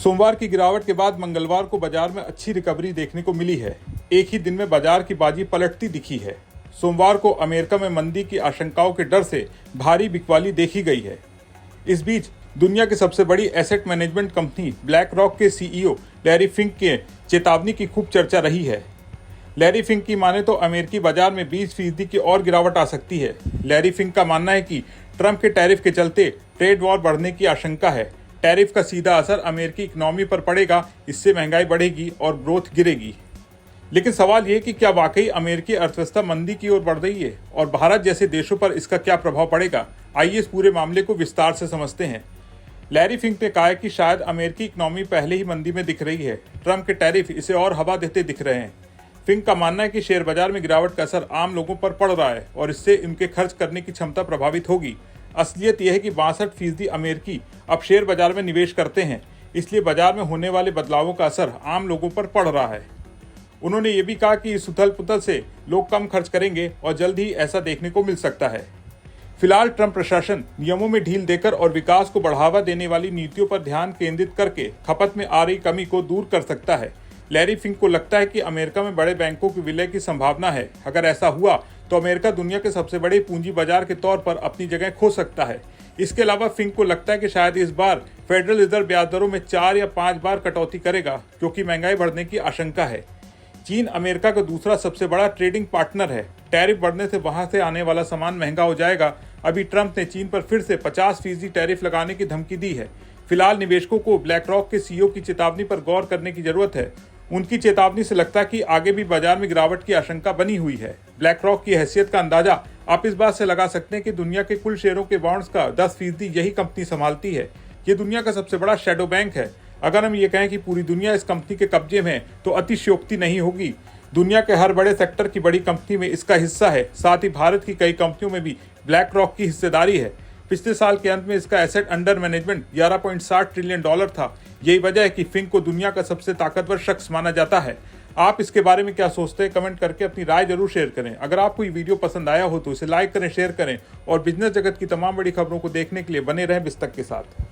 सोमवार की गिरावट के बाद मंगलवार को बाजार में अच्छी रिकवरी देखने को मिली है। एक ही दिन में बाजार की बाजी पलटती दिखी है। सोमवार को अमेरिका में मंदी की आशंकाओं के डर से भारी बिकवाली देखी गई है। इस बीच दुनिया की सबसे बड़ी asset management company black rock के सीईओ लैरी फिंक के चेतावनी की खूब चर्चा रही है। लैरी फिंक की माने तो अमेरिकी बाजार में 20% की और गिरावट आ सकती है। लैरी फिंक का मानना है कि ट्रंप के टैरिफ के चलते ट्रेड वॉर बढ़ने की आशंका है। टैरिफ का सीधा असर अमेरिकी इकोनॉमी पर पड़ेगा, इससे महंगाई बढ़ेगी और ग्रोथ गिरेगी। लेकिन सवाल ये कि क्या वाकई अमेरिकी अर्थव्यवस्था मंदी की ओर बढ़ रही है और भारत जैसे देशों पर इसका क्या प्रभाव पड़ेगा। आइए इस पूरे मामले को विस्तार से समझते हैं। लैरी फिंक ने कहा है कि शायद अमेरिकी इकोनॉमी पहले ही मंदी में दिख रही है। ट्रंप के टैरिफ इसे और हवा देते दिख रहे हैं। फिंक का मानना है कि शेयर बाजार में गिरावट का असर आम लोगों पर पड़ रहा है और इससे उनके खर्च करने की क्षमता प्रभावित होगी। असलियत यह है कि 62% अमेरिकी अब शेयर बाजार में निवेश करते हैं, इसलिए बाजार में होने वाले बदलावों का असर आम लोगों पर पड़ रहा है। उन्होंने ये भी कहा कि इस उथल पुथल से लोग कम खर्च करेंगे और जल्द ही ऐसा देखने को मिल सकता है। फिलहाल ट्रंप प्रशासन नियमों में ढील देकर और विकास को बढ़ावा देने वाली नीतियों पर ध्यान केंद्रित करके खपत में आ रही कमी को दूर कर सकता है। लैरी फिंक को लगता है कि अमेरिका में बड़े बैंकों के विलय की संभावना है। अगर ऐसा हुआ तो अमेरिका दुनिया के सबसे बड़े पूंजी बाजार के तौर पर अपनी जगह खो सकता है। इसके अलावा फिंक को लगता है कि शायद इस बार फेडरल रिजर्व ब्याज दरों में 4 या 5 बार कटौती करेगा, क्योंकि महंगाई बढ़ने की आशंका है। चीन अमेरिका का दूसरा सबसे बड़ा ट्रेडिंग पार्टनर है। टैरिफ बढ़ने से वहां से आने वाला सामान महंगा हो जाएगा। अभी ट्रंप ने चीन पर फिर से 50% टैरिफ लगाने की धमकी दी है। फिलहाल निवेशकों को ब्लैक रॉक के सीईओ की चेतावनी पर गौर करने की जरूरत है। उनकी चेतावनी से लगता है कि आगे भी बाजार में गिरावट की आशंका बनी हुई है। ब्लैक रॉक की हैसियत का अंदाजा आप इस बात से लगा सकते हैं कि दुनिया के कुल शेयरों के बॉन्ड्स का 10% यही कंपनी संभालती है। ये दुनिया का सबसे बड़ा शैडो बैंक है। अगर हम ये कहें कि पूरी दुनिया इस कंपनी के कब्जे में है तो अतिशयोक्ति नहीं होगी। दुनिया के हर बड़े सेक्टर की बड़ी कंपनी में इसका हिस्सा है। साथ ही भारत की कई कंपनियों में भी ब्लैक रॉक की हिस्सेदारी है। पिछले साल के अंत में इसका एसेट अंडर मैनेजमेंट $11.60 ट्रिलियन था। यही वजह है कि फिंक को दुनिया का सबसे ताकतवर शख्स माना जाता है। आप इसके बारे में क्या सोचते हैं, कमेंट करके अपनी राय जरूर शेयर करें। अगर आपको ये वीडियो पसंद आया हो तो इसे लाइक करें, शेयर करें और बिजनेस जगत की तमाम बड़ी खबरों को देखने के लिए बने रहें बिस्तक के साथ।